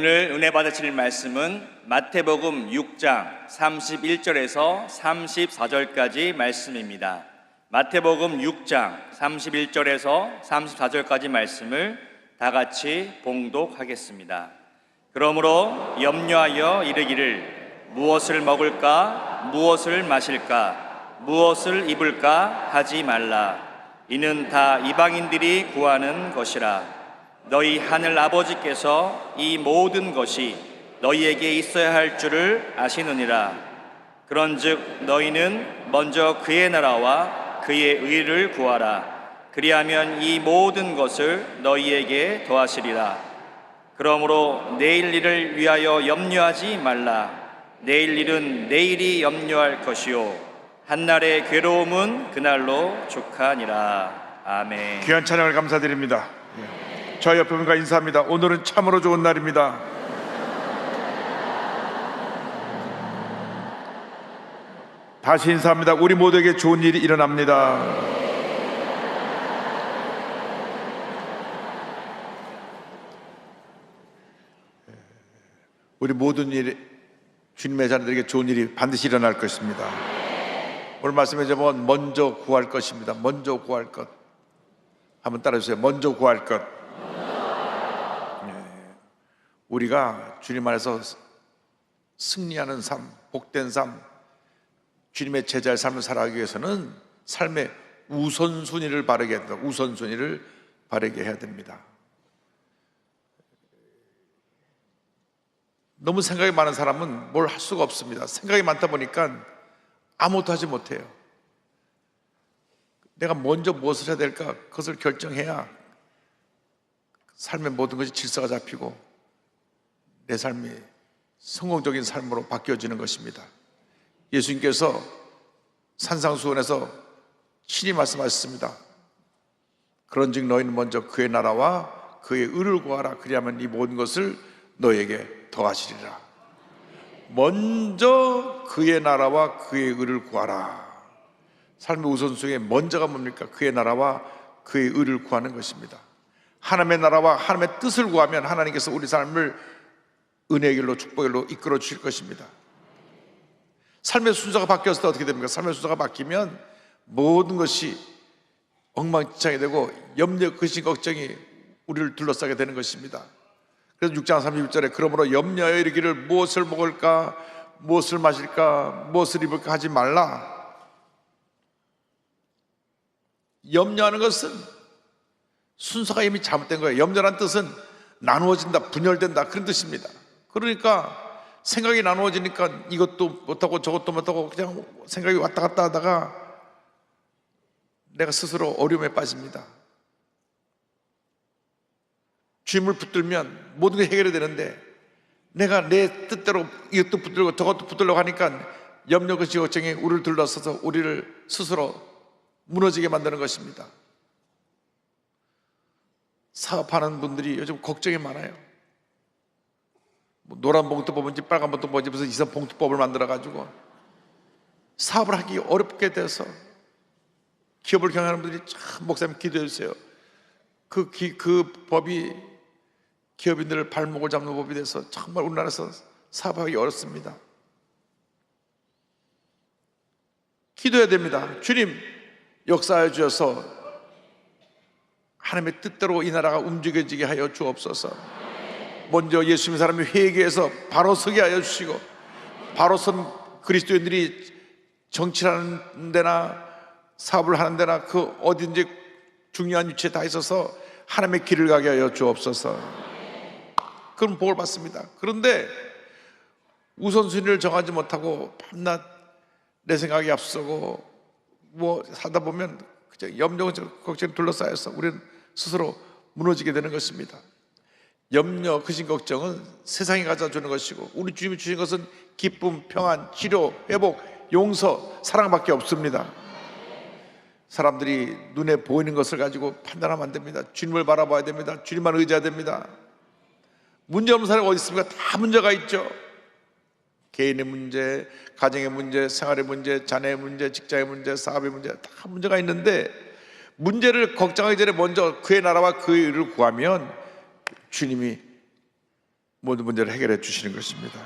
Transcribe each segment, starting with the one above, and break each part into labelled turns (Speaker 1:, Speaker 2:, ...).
Speaker 1: 오늘 은혜 받으실 말씀은 마태복음 6장 31절에서 34절까지 말씀입니다. 마태복음 6장 31절에서 34절까지 말씀을 다 같이 봉독하겠습니다. 그러므로 염려하여 이르기를 무엇을 먹을까 무엇을 마실까 무엇을 입을까 하지 말라. 이는 다 이방인들이 구하는 것이라. 너희 하늘 아버지께서 이 모든 것이 너희에게 있어야 할 줄을 아시느니라. 그런즉 너희는 먼저 그의 나라와 그의 의를 구하라. 그리하면 이 모든 것을 너희에게 더하시리라. 그러므로 내일 일을 위하여 염려하지 말라. 내일 일은 내일이 염려할 것이요 한날의 괴로움은 그날로 족하니라. 아멘.
Speaker 2: 귀한 찬양을 감사드립니다. 저 옆에 분과 인사합니다. 오늘은 참으로 좋은 날입니다. 다시 인사합니다. 우리 모두에게 좋은 일이 일어납니다. 우리 모든 일, 주님의 자녀들에게 좋은 일이 반드시 일어날 것입니다. 오늘 말씀에 보면 먼저 구할 것입니다. 먼저 구할 것. 한번 따라주세요. 먼저 구할 것. 우리가 주님 안에서 승리하는 삶, 복된 삶, 주님의 제자의 삶을 살아가기 위해서는 삶의 우선순위를 바르게 해야 됩니다. 우선순위를 바르게 해야 됩니다. 너무 생각이 많은 사람은 뭘 할 수가 없습니다. 생각이 많다 보니까 아무것도 하지 못해요. 내가 먼저 무엇을 해야 될까? 그것을 결정해야 삶의 모든 것이 질서가 잡히고 내 삶이 성공적인 삶으로 바뀌어지는 것입니다. 예수님께서 산상수훈에서 친히 말씀하셨습니다. 그런즉 너희는 먼저 그의 나라와 그의 의를 구하라. 그리하면 이 모든 것을 너희에게 더하시리라. 먼저 그의 나라와 그의 의를 구하라. 삶의 우선순위에 먼저가 뭡니까? 그의 나라와 그의 의를 구하는 것입니다. 하나님의 나라와 하나님의 뜻을 구하면 하나님께서 우리 삶을 은혜의 길로 축복의 길로 이끌어 주실 것입니다. 삶의 순서가 바뀌었을 때 어떻게 됩니까? 삶의 순서가 바뀌면 모든 것이 엉망진창이 되고 염려, 근심, 걱정이 우리를 둘러싸게 되는 것입니다. 그래서 6장 31절에 그러므로 염려하여 이르기를 무엇을 먹을까 무엇을 마실까 무엇을 입을까 하지 말라. 염려하는 것은 순서가 이미 잘못된 거예요. 염려란 뜻은 나누어진다, 분열된다 그런 뜻입니다. 그러니까 생각이 나누어지니까 이것도 못하고 저것도 못하고 그냥 생각이 왔다 갔다 하다가 내가 스스로 어려움에 빠집니다. 주님을 붙들면 모든 게 해결이 되는데 내가 내 뜻대로 이것도 붙들고 저것도 붙들려고 하니까 염려, 근심, 걱정이 우리를 둘러서서 우리를 스스로 무너지게 만드는 것입니다. 사업하는 분들이 요즘 걱정이 많아요. 노란 봉투 뽑은지 빨간 봉투 뽑은지 무슨 이상 봉투법을 만들어가지고 사업을 하기 어렵게 돼서 기업을 경영하는 분들이 참 목사님 기도해 주세요. 그 법이 기업인들을 발목을 잡는 법이 돼서 정말 우리나라에서 사업하기 어렵습니다. 기도해야 됩니다. 주님 역사해 주셔서 하나님의 뜻대로 이 나라가 움직여지게 하여 주옵소서. 먼저 예수 믿는 사람이 회개해서 바로 서게 하여 주시고 바로 선 그리스도인들이 정치하는 데나 사업을 하는 데나 그 어딘지 중요한 위치에 다 있어서 하나님의 길을 가게 하여 주옵소서. 그럼 복을 받습니다. 그런데 우선순위를 정하지 못하고 밤낮 내 생각이 앞서고 뭐 하다 보면 그냥 염려, 걱정이 둘러싸여서 우리는 스스로 무너지게 되는 것입니다. 염려, 근심, 걱정은 세상이 가져주는 것이고 우리 주님이 주신 것은 기쁨, 평안, 치료, 회복, 용서, 사랑밖에 없습니다. 사람들이 눈에 보이는 것을 가지고 판단하면 안 됩니다. 주님을 바라봐야 됩니다. 주님만 의지해야 됩니다. 문제 없는 사람이 어디 있습니까? 다 문제가 있죠. 개인의 문제, 가정의 문제, 생활의 문제, 자녀의 문제, 직장의 문제, 사업의 문제 다 문제가 있는데 문제를 걱정하기 전에 먼저 그의 나라와 그의 의를 구하면 주님이 모든 문제를 해결해 주시는 것입니다.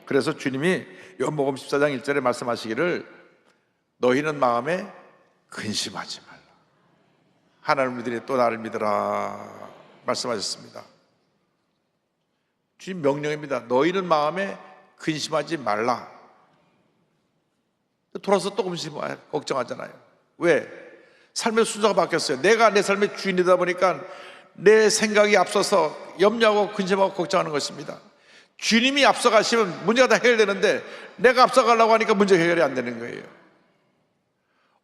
Speaker 2: 그래서 주님이 요한복음 14장 1절에 말씀하시기를 너희는 마음에 근심하지 말라. 하나님을 믿으니 또 나를 믿으라 말씀하셨습니다. 주님 명령입니다. 너희는 마음에 근심하지 말라. 돌아서 또 걱정하잖아요. 왜? 삶의 순서가 바뀌었어요. 내가 내 삶의 주인이다 보니까 내 생각이 앞서서 염려하고 근심하고 걱정하는 것입니다. 주님이 앞서가시면 문제가 다 해결되는데 내가 앞서가려고 하니까 문제 해결이 안 되는 거예요.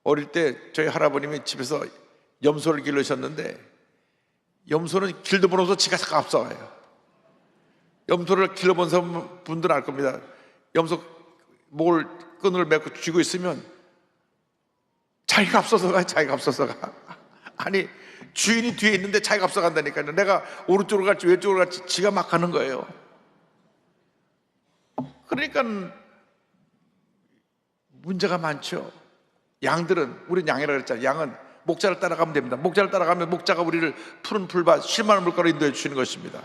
Speaker 2: 어릴 때 저희 할아버님이 집에서 염소를 기르셨는데 염소는 길도 모르면서 지가 자꾸 앞서가요. 염소를 길러본 분들은 알 겁니다. 염소 목을 끈을 맺고 쥐고 있으면 자기가 앞서서 가요. 자기가 앞서서 가. 아니 주인이 뒤에 있는데 자기가 앞서간다니까요. 내가 오른쪽으로 갈지 왼쪽으로 갈지 지가 막 가는 거예요. 그러니까 문제가 많죠. 양들은, 우리는 양이라고 그랬잖아요. 양은 목자를 따라가면 됩니다. 목자를 따라가면 목자가 우리를 푸른 풀밭 쉴만한 물가로 인도해 주시는 것입니다.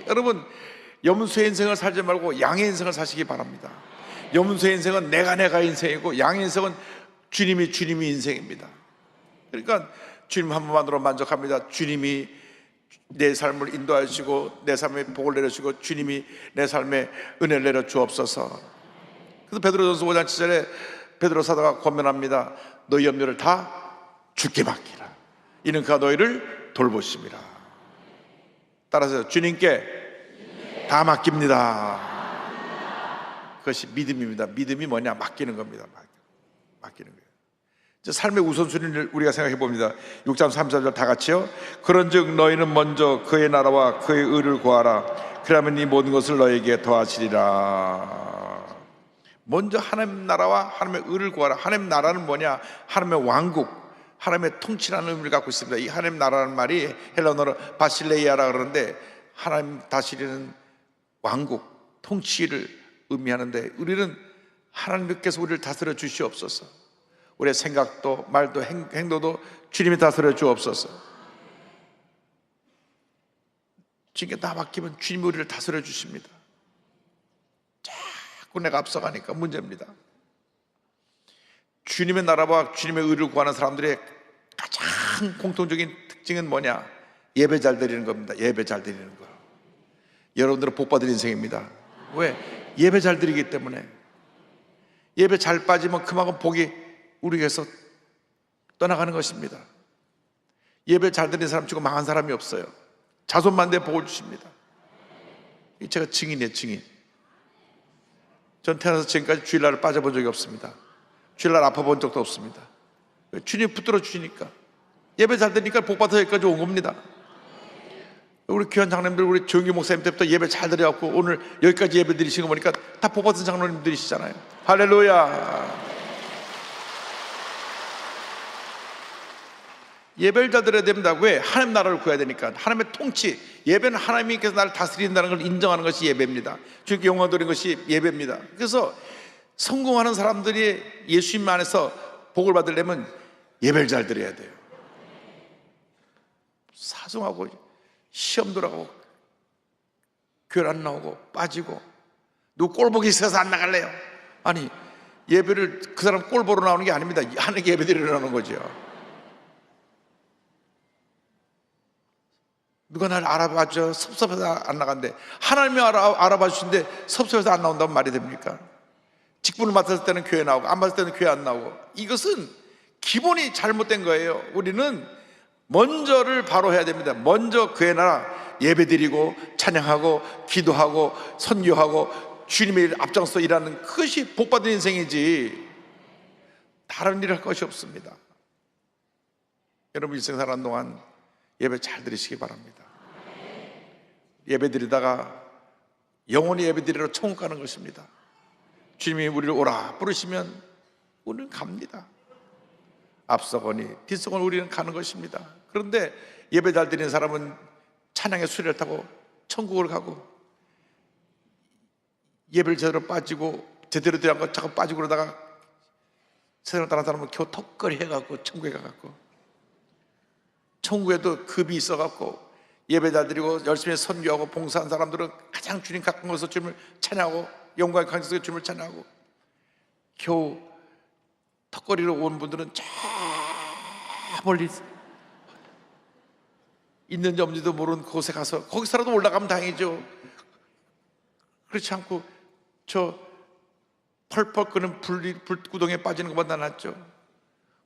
Speaker 2: 여러분 염소의 인생을 살지 말고 양의 인생을 사시기 바랍니다. 염소의 인생은 내가 인생이고 양의 인생은 주님이 인생입니다. 그러니까 주님 한 분만으로 만족합니다. 주님이 내 삶을 인도하여 주시고 내 삶에 복을 내려주시고 주님이 내 삶에 은혜를 내려 주옵소서. 그래서 베드로전서 5장 7절에 베드로 사도가 권면합니다. 너희 염려를 다 주께 맡기라. 이는 그가 너희를 돌보심이라. 따라서 주님께 다 맡깁니다. 그것이 믿음입니다. 믿음이 뭐냐? 맡기는 겁니다. 맡기는 거예요. 삶의 우선순위를 우리가 생각해 봅니다. 6장 3, 4절 다 같이요. 그런즉 너희는 먼저 그의 나라와 그의 의를 구하라. 그러면 이 모든 것을 너희에게 더하시리라. 먼저 하나님 나라와 하나님의 의를 구하라. 하나님 나라는 뭐냐? 하나님의 왕국, 하나님의 통치라는 의미를 갖고 있습니다. 이 하나님 나라는 말이 헬라어로 바실레이아라 그러는데 하나님 다스리는 왕국, 통치를 의미하는데 우리는 하나님께서 우리를 다스려 주시옵소서. 우리의 생각도 말도 행동도 주님이 다스려 주옵소서. 주님께 다 맡기면 주님이 우리를 다스려 주십니다. 자꾸 내가 앞서가니까 문제입니다. 주님의 나라와 주님의 의를 구하는 사람들의 가장 공통적인 특징은 뭐냐? 예배 잘 드리는 겁니다. 예배 잘 드리는 거. 여러분들은 복 받을 인생입니다. 왜? 예배 잘 드리기 때문에. 예배 잘 빠지면 그만큼 복이 우리에게서 떠나가는 것입니다. 예배 잘 드리는 사람 치고 망한 사람이 없어요. 자손만대에 복을 주십니다. 제가 증인이에요. 증인. 전 태어나서 지금까지 주일날을 빠져본 적이 없습니다. 주일날 아파본 적도 없습니다. 주님 붙들어 주시니까, 예배 잘 드리니까 복 받아서 여기까지 온 겁니다. 우리 귀한 장로님들, 우리 조영기 목사님 때부터 예배 잘 드려갖고 오늘 여기까지 예배 드리신 거 보니까 다 복 받은 장로님들이시잖아요. 할렐루야. 예배를 잘 드려야 됩니다. 왜? 하나님 나라를 구해야 되니까. 하나님의 통치, 예배는 하나님께서 나를 다스린다는 걸 인정하는 것이 예배입니다. 주님께 영광 돌리는 것이 예배입니다. 그래서 성공하는 사람들이 예수님 안에서 복을 받으려면 예배를 잘 드려야 돼요. 사송하고 시험 돌아가고 교회 안 나오고 빠지고 누구 꼴 보기 싫어서 안 나갈래요? 아니, 예배를 그 사람 꼴 보러 나오는 게 아닙니다. 하나님께 예배 드리러 나오는 거죠. 누가 나를 알아봐줘 섭섭해서 안 나간대. 하나님이 알아봐 주신데 섭섭해서 안 나온다면 말이 됩니까? 직분을 맡았을 때는 교회 나오고 안 맡을 때는 교회 안 나오고. 이것은 기본이 잘못된 거예요. 우리는 먼저를 바로 해야 됩니다. 먼저 그의 나라 예배드리고 찬양하고 기도하고 선교하고 주님의 일 앞장서 일하는, 그것이 복받은 인생이지 다른 일 할 것이 없습니다. 여러분 일생 사는 동안 예배 잘 드리시기 바랍니다. 예배 드리다가 영원히 예배 드리러 천국 가는 것입니다. 주님이 우리를 오라 부르시면 우리는 갑니다. 앞서거니 뒤서거니 우리는 가는 것입니다. 그런데 예배 잘 드리는 사람은 찬양의 수레를 타고 천국을 가고, 예배를 제대로 제대로 드린 거 자꾸 빠지고 그러다가 세상을 따라 사람은 겨우 턱걸이 해갖고 천국에 가갖고, 천국에도 급이 있어갖고 예배 잘 드리고 열심히 선교하고 봉사한 사람들은 가장 주님 가까운 곳에서 주님을 찬양하고 영광의 강에서 주님을 찬양하고, 겨우 턱걸이로 온 분들은 저 멀리 있는지 없는지도 모르는 그곳에 가서 거기서라도 올라가면 다행이죠. 그렇지 않고 저 펄펄 끄는 불구덩이에 빠지는 것보다 낫죠.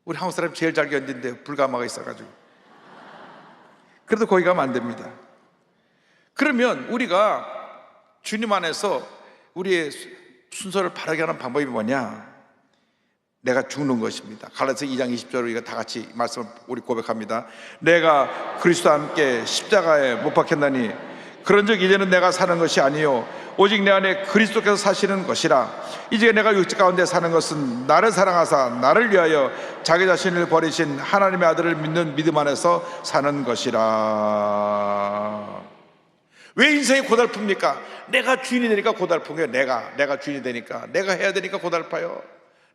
Speaker 2: 우리 한국 사람이 제일 잘 견딘대요. 불가마가 있어가지고. 그래도 거기 가면 안 됩니다. 그러면 우리가 주님 안에서 우리의 순서를 바르게 하는 방법이 뭐냐? 내가 죽는 것입니다. 갈라디아서 2장 20절 우리가 다 같이 말씀을 우리 고백합니다. 내가 그리스도와 함께 십자가에 못 박혔나니 그런즉 이제는 내가 사는 것이 아니요 오직 내 안에 그리스도께서 사시는 것이라. 이제 내가 육체 가운데 사는 것은 나를 사랑하사 나를 위하여 자기 자신을 버리신 하나님의 아들을 믿는 믿음 안에서 사는 것이라. 왜 인생이 고달픕니까? 내가 주인이 되니까 고달픈 거예요. 내가 주인이 되니까, 내가 해야 되니까 고달파요.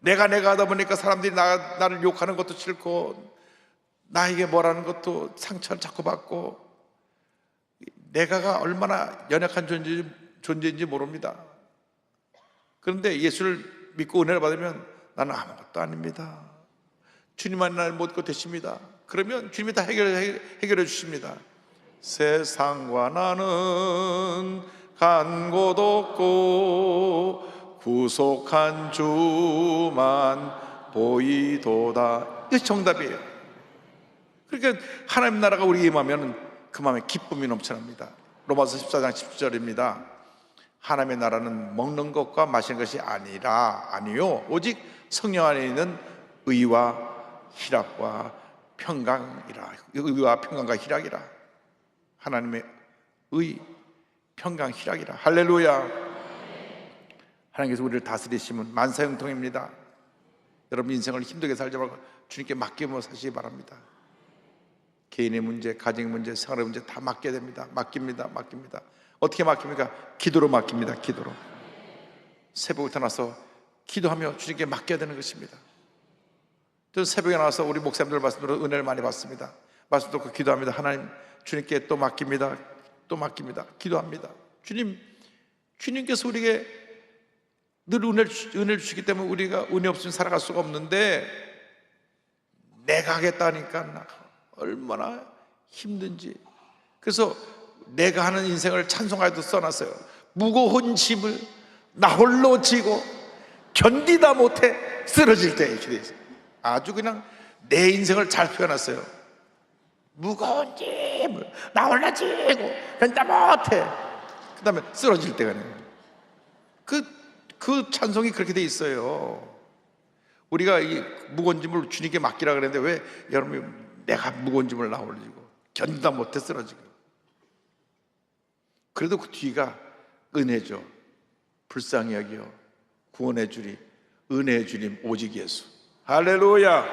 Speaker 2: 내가 하다 보니까 사람들이 나를 욕하는 것도 싫고, 나에게 뭐라는 것도 상처를 자꾸 받고, 내가가 얼마나 연약한 존재인지 모릅니다. 그런데 예수를 믿고 은혜를 받으면 나는 아무것도 아닙니다. 주님만 나를 믿고 되십니다. 그러면 주님이 다 해결해 주십니다. 세상과 나는 간 곳 없고 구속한 주만 보이도다. 이게 정답이에요. 그러니까 하나님 나라가 우리에게 임하면 그 마음에 기쁨이 넘쳐납니다. 로마서 14장 10절입니다. 하나님의 나라는 먹는 것과 마시는 것이 아니요 오직 성령 안에 있는 의와 희락과 평강이라. 의와 평강과 희락이라. 하나님의 의, 평강, 희락이라. 할렐루야. 하나님께서 우리를 다스리시면 만사형통입니다. 여러분 인생을 힘들게 살지 말고 주님께 맡기며 사시기 바랍니다. 개인의 문제, 가정의 문제, 생활의 문제 다 맡겨야 됩니다. 맡깁니다. 어떻게 맡깁니까? 기도로 맡깁니다. 기도로. 새벽에 나와서 기도하며 주님께 맡겨야 되는 것입니다. 저는 새벽에 나와서 우리 목사님들 말씀으로 은혜를 많이 받습니다. 말씀 듣고 기도합니다. 하나님, 주님께 또 맡깁니다. 기도합니다. 주님께서 우리에게 늘 은혜를 주시기 때문에 우리가 은혜 없으면 살아갈 수가 없는데, 내가 하겠다니까 얼마나 힘든지. 그래서 내가 하는 인생을 찬송가에도 써놨어요. 무거운 짐을 나 홀로 지고 견디다 못해 쓰러질 때, 이렇게 돼 있어요. 아주 그냥 내 인생을 잘 표현했어요. 무거운 짐을 나 홀로 지고 견디다 못해, 그 다음에 쓰러질 때가 그 찬송이 그렇게 돼 있어요. 우리가 이 무거운 짐을 주님께 맡기라 그랬는데 왜 여러분이 내가 무거운 짐을 나 올리고 견디다 못해 쓰러지고. 그래도 그 뒤가 은혜죠. 불쌍히 여기요 구원해 주리 은혜의 주님 오직 예수. 할렐루야.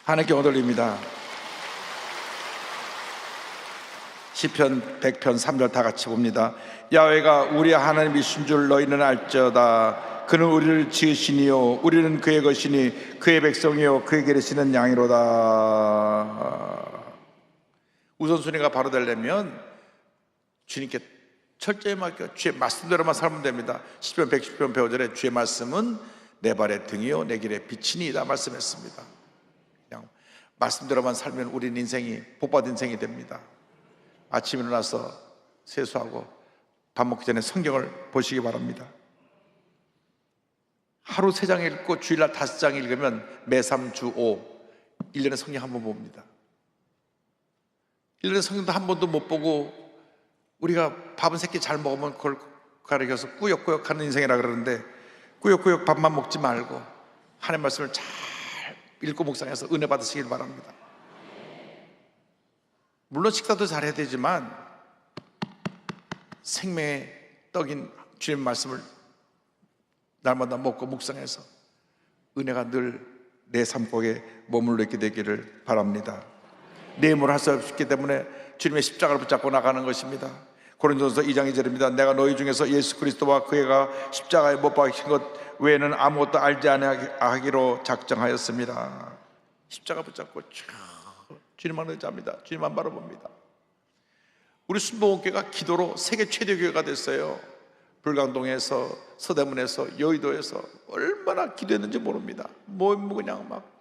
Speaker 2: 하나님께 얻어립니다. 시편 100편 3절 다 같이 봅니다. 야훼가 우리 하나님이신 줄 너희는 알지어다. 그는 우리를 지으시니요 우리는 그의 것이니 그의 백성이요 그에게 계시는 양이로다. 우선순위가 바로 되려면 주님께 철저히 맡겨 주의 말씀대로만 살면 됩니다. 시편 110편 배우절에 주의 말씀은 내 발의 등이요 내 길의 빛이니이다 말씀했습니다. 그냥 말씀대로만 살면 우리는 인생이 복받은 인생이 됩니다. 아침에 일어나서 세수하고 밥 먹기 전에 성경을 보시기 바랍니다. 하루 3장 읽고 주일날 5장 읽으면 매3 주 5 1년에 성경 한 번 봅니다. 1년에 성경도 한 번도 못 보고 우리가 밥은 새끼 잘 먹으면 그걸 가리켜서 꾸역꾸역 하는 인생이라 그러는데, 꾸역꾸역 밥만 먹지 말고 하나님 말씀을 잘 읽고 묵상해서 은혜 받으시길 바랍니다. 물론 식사도 잘해야 되지만 생명의 떡인 주님 말씀을 날마다 먹고 묵상해서 은혜가 늘 내 삶 속에 머물러 있게 되기를 바랍니다. 내 힘으로 할 수 없기 때문에 주님의 십자가를 붙잡고 나가는 것입니다. 고린도전서 2장 2절입니다. 내가 너희 중에서 예수 그리스도와 그가 십자가에 못 박힌 것 외에는 아무것도 알지 아니하기로 작정하였습니다. 십자가 붙잡고 쭉 주님만 의지합니다. 주님만 바라봅니다. 우리 순복음교회가 기도로 세계 최대 교회가 됐어요. 불광동에서, 서대문에서, 여의도에서 얼마나 기도했는지 모릅니다. 그냥 막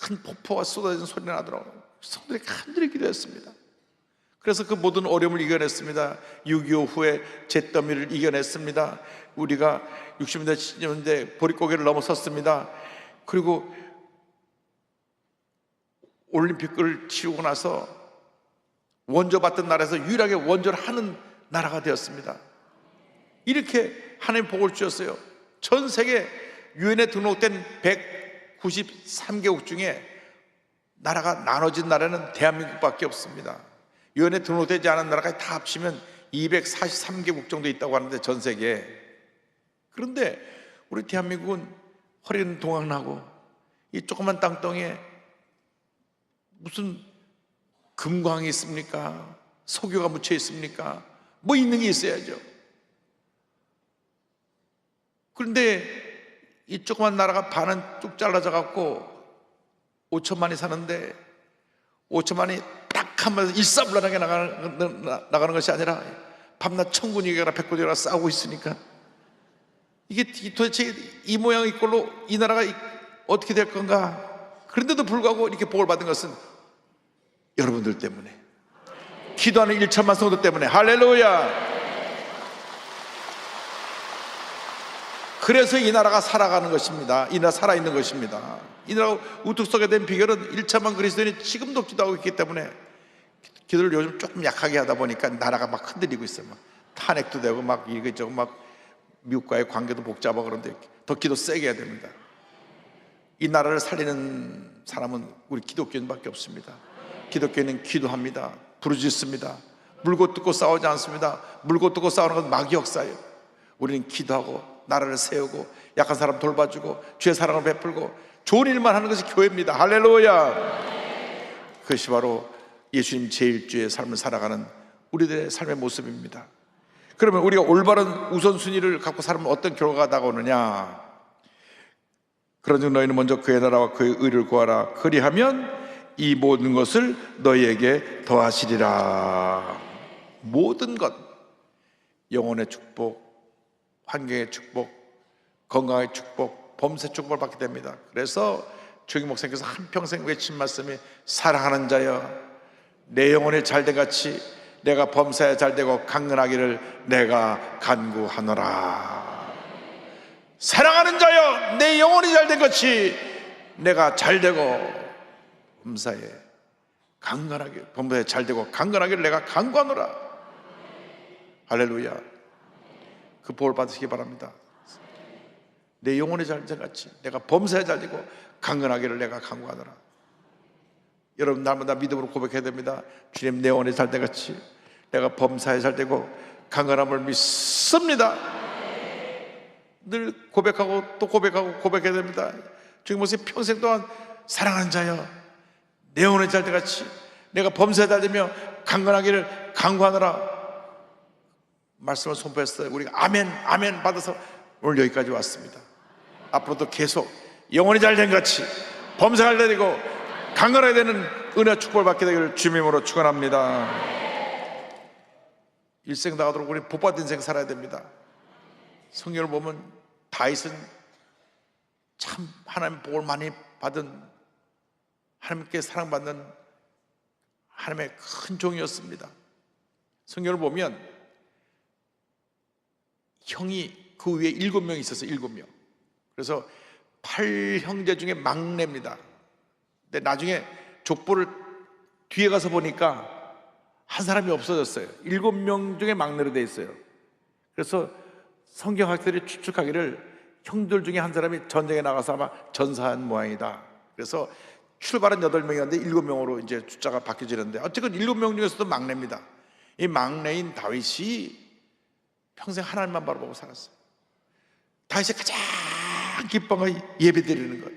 Speaker 2: 큰 폭포가 쏟아지는 소리가 나더라고요. 성도들이 간절히 기도했습니다. 그래서 그 모든 어려움을 이겨냈습니다. 6.25 후에 잿더미를 이겨냈습니다. 우리가 60년대, 70년대 보릿고개를 넘어섰습니다. 그리고 올림픽을 치르고 나서 원조받던 나라에서 유일하게 원조를 하는 나라가 되었습니다. 이렇게 하나님 복을 주셨어요. 전 세계 유엔에 등록된 193개국 중에 나라가 나눠진 나라는 대한민국밖에 없습니다. 유엔에 등록되지 않은 나라까지 다 합치면 243개국 정도 있다고 하는데, 전 세계에. 그런데 우리 대한민국은 허리는 동학나고 이 조그만 땅덩이에 무슨 금광이 있습니까? 석유가 묻혀 있습니까? 뭐 있는 게 있어야죠. 그런데 이 조그만 나라가 반은 쭉 잘라져 갖고 5천만이 사는데 5천만이 딱 한 번에 일사불란하게 나가는 것이 아니라 밤낮 천군이 가라 백군이 가라 싸우고 있으니까, 이게 도대체 이 모양 이 꼴로 이 나라가 어떻게 될 건가? 그런데도 불구하고 이렇게 복을 받은 것은 여러분들 때문에, 기도하는 1천만 성도 때문에. 할렐루야. 그래서 이 나라가 살아가는 것입니다. 이 나라 살아있는 것입니다. 이 나라가 우뚝 서게 된 비결은 1천만 그리스도인이 지금도 기도하고 있기 때문에, 기도를 요즘 조금 약하게 하다 보니까 나라가 막 흔들리고 있어요. 막 탄핵도 되고 막 이것저것 막 미국과의 관계도 복잡하고. 그런데 더 기도 세게 해야 됩니다. 이 나라를 살리는 사람은 우리 기독교인밖에 없습니다. 기독교인은 기도합니다. 부르짖습니다. 물고 뜯고 싸우지 않습니다. 물고 뜯고 싸우는 건 마귀 역사예요. 우리는 기도하고 나라를 세우고 약한 사람 돌봐주고 주의 사랑을 베풀고 좋은 일만 하는 것이 교회입니다. 할렐루야. 그것이 바로 예수님 제1주의 삶을 살아가는 우리들의 삶의 모습입니다. 그러면 우리가 올바른 우선순위를 갖고 살면 어떤 결과가 다가오느냐? 그런즉 너희는 먼저 그의 나라와 그의 의를 구하라. 그리하면 이 모든 것을 너희에게 더하시리라. 모든 것, 영혼의 축복, 환경의 축복, 건강의 축복, 범세 축복을 받게 됩니다. 그래서 조기 목사님께서 한평생 외친 말씀이, 사랑하는 자여 내 영혼이 잘된 같이 내가 범사에 잘되고 강건하기를 내가 간구하노라. 사랑하는 자여 내 영혼이 잘된 같이 내가 잘되고 범사에 강건하게, 범사에 잘되고 강건하기를 내가 간구하노라. 할렐루야. 그 복을 받으시기 바랍니다. 내 영혼이 잘된 같이 내가 범사에 잘되고 강건하기를 내가 간구하노라. 여러분 날마다 믿음으로 고백해야 됩니다. 주님 내 영혼이 잘된 같이 내가 범사에 잘되고 강건함을 믿습니다. 늘 고백하고 또 고백하고 고백해야 됩니다. 주님 모습 평생 동안 사랑하는 자여 내 영혼이 잘된 같이 내가 범사에 잘되며 강건하기를 간구하노라 말씀을 선포했어요. 우리가 아멘 아멘 받아서 오늘 여기까지 왔습니다. 앞으로도 계속 영혼이 잘된 같이 범사가 잘되고 강건하게 되는 은혜 축복을 받게 되기를 주님으로 축원합니다. 일생 다하도록 우리 복받은 인생 살아야 됩니다. 성경을 보면 다윗은 참 하나님 복을 많이 받은, 하나님께 사랑받는 하나님의 큰 종이었습니다. 성경을 보면 형이 그 위에 7명이 있었어요. 7명. 그래서 8형제 중에 막내입니다. 근데 나중에 족보를 뒤에 가서 보니까 한 사람이 없어졌어요. 7명 중에 막내로 돼 있어요. 그래서 성경학자들이 추측하기를 형들 중에 한 사람이 전쟁에 나가서 아마 전사한 모양이다. 그래서 출발은 8명이었는데 7명으로 이제 숫자가 바뀌어지는데, 어쨌든 7명 중에서도 막내입니다. 이 막내인 다윗이 평생 하나님만 바라보고 살았어요. 다윗이 가장 기뻐한 건 예배드리는 것,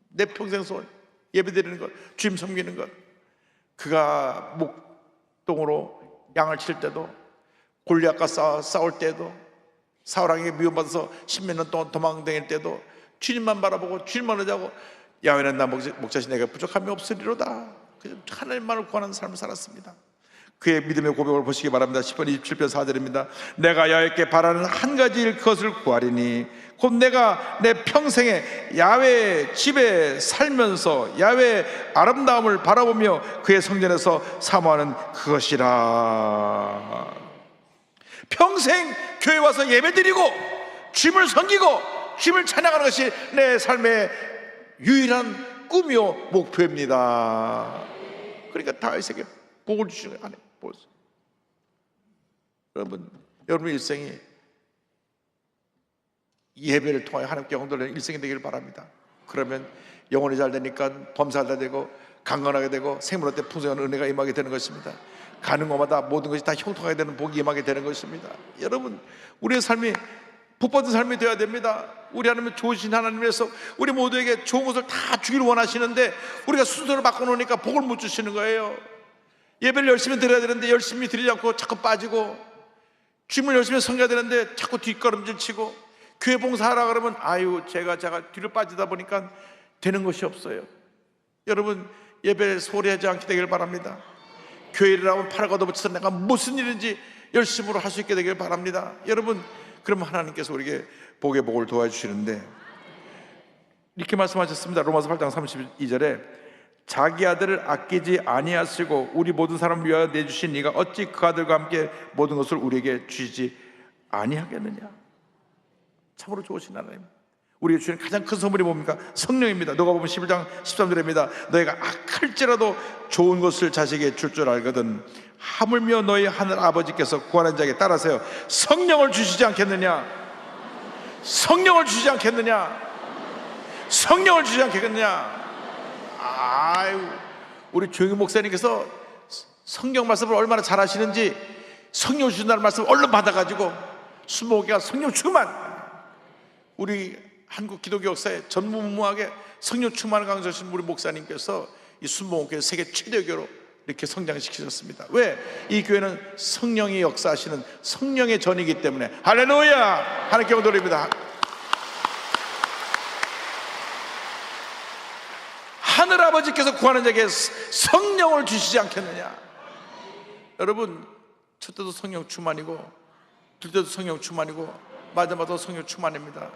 Speaker 2: 내 평생 소원 예배드리는 것, 주님 섬기는 것. 그가 목동으로 양을 칠 때도, 골리앗과 싸울 때도, 사울왕에게 미움받아서 10몇 년 동안 도망다닐 때도 주님만 바라보고 주님만 의지하고 야훼는 나 목자신 내가 부족함이 없으리로다. 그냥 하나님만을 구하는 삶을 살았습니다. 그의 믿음의 고백을 보시기 바랍니다. 10편 27편 4절입니다. 내가 야훼께 바라는 한 가지 일 그것을 구하리니 곧 내가 내 평생에 야훼 집에 살면서 야훼 아름다움을 바라보며 그의 성전에서 사모하는 그것이라. 평생 교회 와서 예배드리고 주님을 섬기고 주님을 찬양하는 것이 내 삶의 유일한 꿈이요 목표입니다. 그러니까 다윗에게 복을 주시는 거예요. 여러분 일생이 예배를 통하여 하나님께 영광되는 일생이 되기를 바랍니다. 그러면 영혼이 잘 되니까 범사가 잘 되고 강건하게 되고 생물할 때 풍성한 은혜가 임하게 되는 것입니다. 가는 곳마다 모든 것이 다 형통하게 되는 복이 임하게 되는 것입니다. 여러분, 우리의 삶이 복받은 삶이 되어야 됩니다. 우리 하나님 좋으신 하나님께서 우리 모두에게 좋은 것을 다 주기를 원하시는데 우리가 순서를 바꿔놓으니까 복을 못 주시는 거예요. 예배를 열심히 드려야 되는데 열심히 드리지 않고 자꾸 빠지고, 주님을 열심히 섬겨야 되는데 자꾸 뒷걸음질 치고, 교회 봉사하라 그러면 아유 제가 뒤로 빠지다 보니까 되는 것이 없어요. 여러분, 예배를 소홀히 하지 않게 되길 바랍니다. 교회를 하면 팔을 걷어붙여서 내가 무슨 일인지 열심으로 할 수 있게 되길 바랍니다. 여러분, 그러면 하나님께서 우리에게 복의 복을 도와주시는데 이렇게 말씀하셨습니다. 로마서 8장 32절에 자기 아들을 아끼지 아니하시고 우리 모든 사람을 위하여 내주신 이가 어찌 그 아들과 함께 모든 것을 우리에게 주시지 아니하겠느냐. 참으로 좋으신 하나님, 우리에게 주시는 가장 큰 선물이 뭡니까? 성령입니다. 너가 보면 11장 13절입니다. 너희가 악할지라도 좋은 것을 자식에게 줄 줄 알거든 하물며 너희 하늘 아버지께서 구하는 자에게 따라서요 성령을 주시지 않겠느냐. 성령을 주시지 않겠느냐. 성령을 주시지 않겠느냐. 아유, 우리 조영희 목사님께서 성경 말씀을 얼마나 잘 하시는지 성령 주신다는 말씀을 얼른 받아가지고 순복음교회가 성령 충만, 우리 한국 기독교 역사에 전무후무하게 성령 충만을 강조하신 우리 목사님께서 이 순복음교회 세계 최대 교회로 이렇게 성장시키셨습니다. 왜? 이 교회는 성령이 역사하시는 성령의 전이기 때문에. 할렐루야! 하나님께 영광 돌립니다. 하늘아버지께서 구하는 자에게 성령을 주시지 않겠느냐. 여러분, 첫 때도 성령 충만이고 둘 때도 성령 충만이고 마지막도 성령 충만입니다.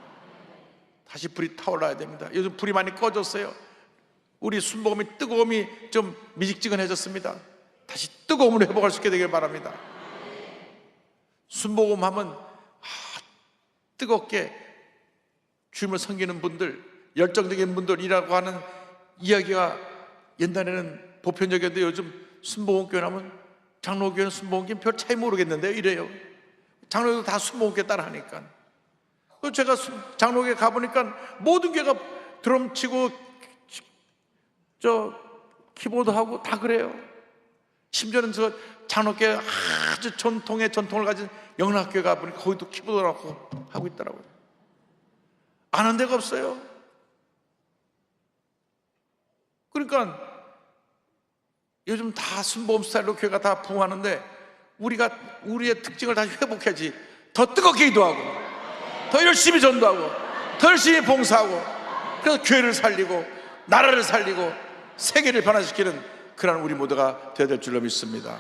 Speaker 2: 다시 불이 타올라야 됩니다. 요즘 불이 많이 꺼졌어요. 우리 순복음이 뜨거움이 좀 미직지근해졌습니다. 다시 뜨거움으로 회복할 수 있게 되길 바랍니다. 순복음 하면 뜨겁게 주님을 섬기는 분들, 열정적인 분들이라고 하는 이야기가 옛날에는 보편적이었는데 요즘 순복음교회 하면 장로교회는 순복음교회는 별 차이 모르겠는데요 이래요. 장로교도 다 순복음교회 따라 하니까. 제가 장로교회 가보니까 모든 교회가 드럼 치고 키보드 하고 다 그래요. 심지어는 저 장로교회 아주 전통의 전통을 가진 영락교회 가보니까 거기도 키보드를 하고 있더라고요. 아는 데가 없어요. 그러니까 요즘 다 순복음 스타일로 교회가 다 부흥하는데 우리가 우리의 특징을 다시 회복해야지. 더 뜨겁게 기도하고 더 열심히 전도하고 더 열심히 봉사하고, 그래서 교회를 살리고 나라를 살리고 세계를 변화시키는 그런 우리 모두가 되어야 될 줄로 믿습니다.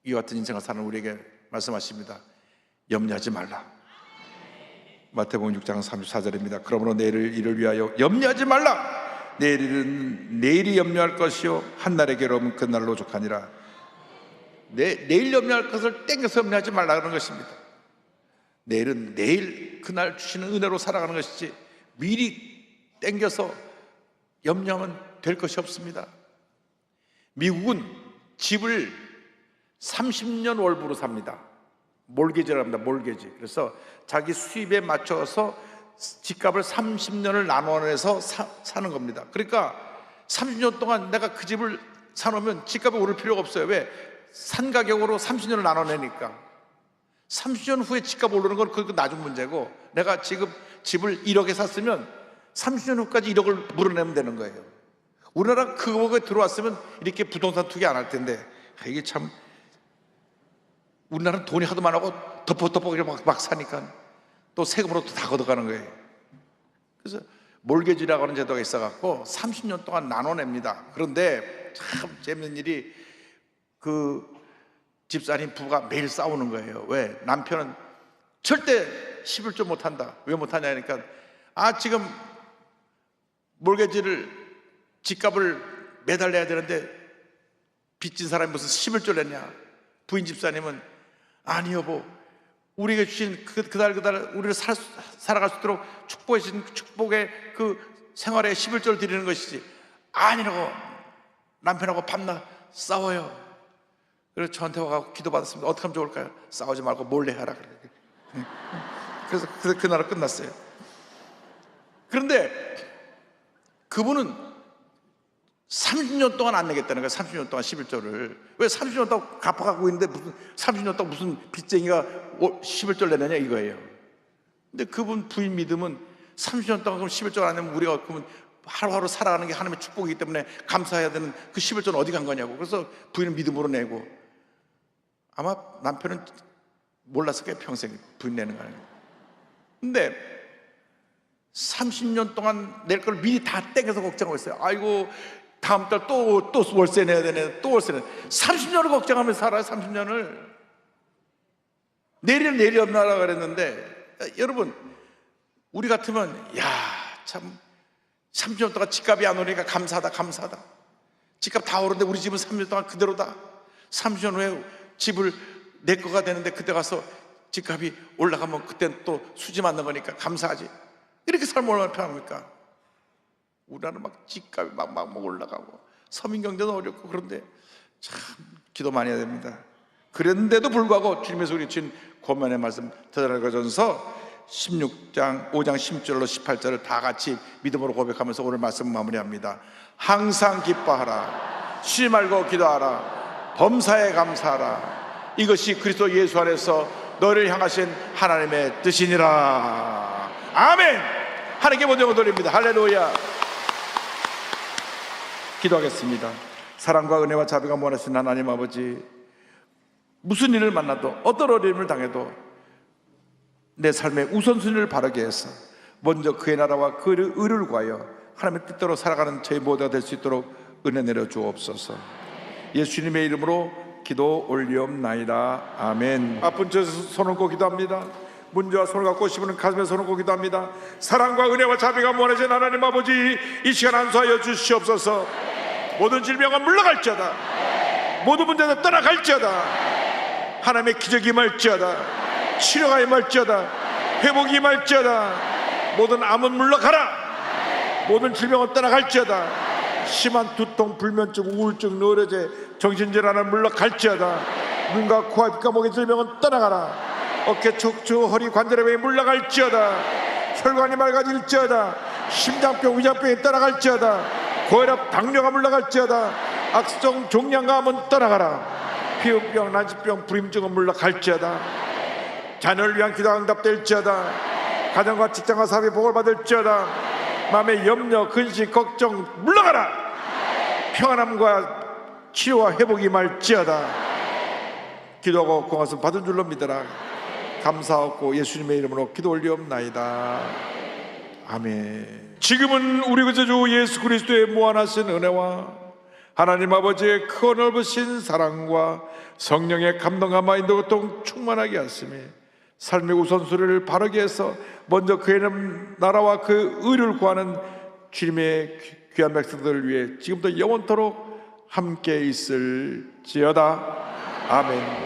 Speaker 2: 이와 같은 인생을 사는 우리에게 말씀하십니다. 염려하지 말라. 마태복음 6장 34절입니다. 그러므로 내일을 이를 위하여 염려하지 말라. 내일은 내일이 염려할 것이요 한날의 괴로움은 그날로 족하니라. 내일 염려할 것을 땡겨서 염려하지 말라 그러는 것입니다. 내일은 내일 그날 주시는 은혜로 살아가는 것이지 미리 땡겨서 염려하면 될 것이 없습니다. 미국은 집을 30년 월부로 삽니다. 몰개지라고 합니다. 몰개지. 그래서 자기 수입에 맞춰서 집값을 30년을 나눠내서 사는 겁니다. 그러니까 30년 동안 내가 그 집을 사놓으면 집값이 오를 필요가 없어요. 왜? 산 가격으로 30년을 나눠내니까. 30년 후에 집값 오르는 건 그거 나중 문제고, 내가 지금 집을 1억에 샀으면 30년 후까지 1억을 물어내면 되는 거예요. 우리나라 그거에 들어왔으면 이렇게 부동산 투기 안 할 텐데, 이게 참, 우리나라는 돈이 하도 많아고 덮어덮어 막 사니까 또 세금으로 또 다 걷어가는 거예요. 그래서 몰개지라고 하는 제도가 있어갖고 30년 동안 나눠냅니다. 그런데 참 재밌는 일이 그 집사님 부부가 매일 싸우는 거예요. 왜? 남편은 절대 11조 못한다. 왜 못하냐 하니까 지금 몰개지를 집값을 매달 내야 되는데 빚진 사람이 무슨 11조를 냈냐. 부인 집사님은 아니 여보, 우리에게 주신 그달 우리를 살아갈 수 있도록 축복해 주신 축복의 그 생활에 11조를 드리는 것이지. 아니라고 남편하고 밤낮 싸워요. 그래서 저한테 와서 기도받았습니다. 어떻게 하면 좋을까요? 싸우지 말고 몰래 하라. 그래서 그날은 끝났어요. 그런데 그분은 30년 동안 안 내겠다는 거예요. 30년 동안 11조를. 왜 30년 동안 갚아가고 있는데 무슨 30년 동안 무슨 빚쟁이가 11조를 내느냐 이거예요. 근데 그분 부인 믿음은 30년 동안 그럼 11조를 안 내면 우리가 그러면 하루하루 살아가는 게 하나님의 축복이기 때문에 감사해야 되는 그 11조는 어디 간 거냐고. 그래서 부인은 믿음으로 내고, 아마 남편은 몰랐을 거예요. 평생 부인 내는 거 아니에요. 근데 30년 동안 낼 걸 미리 다 땡겨서 걱정하고 있어요. 아이고 다음 달 또 월세 내야 되네. 또 월세 내야 되네. 30년을 걱정하면서 살아요. 30년을. 내일 없나라 그랬는데, 여러분 우리 같으면 참 30년 동안 집값이 안 오르니까 감사하다. 집값 다 오르는데 우리 집은 30년 동안 그대로다. 30년 후에 집을 내 거가 되는데 그때 가서 집값이 올라가면 그땐 또 수지 맞는 거니까 감사하지. 이렇게 살면 얼마나 편합니까? 우리나라는 막 집값이 막 올라가고 서민 경제도 어렵고, 그런데 참 기도 많이 해야 됩니다. 그랬는데도 불구하고 주님께서 우리 주신 고면의 말씀 데살로니가전서 5장 10절로 18절을 다 같이 믿음으로 고백하면서 오늘 말씀 마무리합니다. 항상 기뻐하라, 쉬지 말고 기도하라, 범사에 감사하라. 이것이 그리스도 예수 안에서 너를 향하신 하나님의 뜻이니라. 아멘. 하나님께 모든 영광 돌립니다. 할렐루야. 기도하겠습니다. 사랑과 은혜와 자비가 무한하신 하나님 아버지, 무슨 일을 만나도 어떤 어려움을 당해도 내 삶의 우선순위를 바르게 해서 먼저 그의 나라와 그의 의를 구하여 하나님의 뜻대로 살아가는 저희 모두가 될 수 있도록 은혜 내려 주옵소서. 예수님의 이름으로 기도 올리옵나이다. 아멘. 아픈 저 손을 꽂고 기도합니다. 문제와 손을 갖고 씹는 가슴에 손을 꽂고 기도합니다. 사랑과 은혜와 자비가 무한하신 하나님 아버지, 이 시간 안수하여 주시옵소서. 모든 질병은 물러갈지어다. 모든 문제는 떠나갈지어다. 하나님의 기적이 임할지어다. 치료가 임할지어다. 회복이 임할지어다. 모든 암은 물러가라. 모든 질병은 떠나갈지어다. 심한 두통, 불면증, 우울증, 뇌혈제, 정신질환은 물러갈지어다. 눈과 코와 입과 목의 질병은 떠나가라. 어깨, 척추, 허리, 관절의 물러갈지어다. 혈관이 맑아질지어다. 심장병, 위장병이 떠나갈지어다. 고혈압, 당뇨가 물러갈지어다. 악성 종양감은 떠나가라. 피부병, 난치병, 불임증은 물러갈지어다. 자녀를 위한 기도가 응답될지어다. 가정과 직장과 사업의 복을 받을지어다. 마음의 염려, 근심, 걱정 물러가라. 평안함과 치료와 회복이 임할지어다. 기도하고 공화선 받은 줄로 믿어라. 감사하고 예수님의 이름으로 기도 올리옵나이다. 아멘. 지금은 우리 구주 예수 그리스도의 무한하신 은혜와 하나님 아버지의 크고 넓으신 사랑과 성령의 감동과 마인드 고통 충만하게 하시며 삶의 우선순위를 바르게 해서 먼저 그의 나라와 그 의를 구하는 주님의 귀한 백성들을 위해 지금부터 영원토록 함께 있을지어다. 아멘.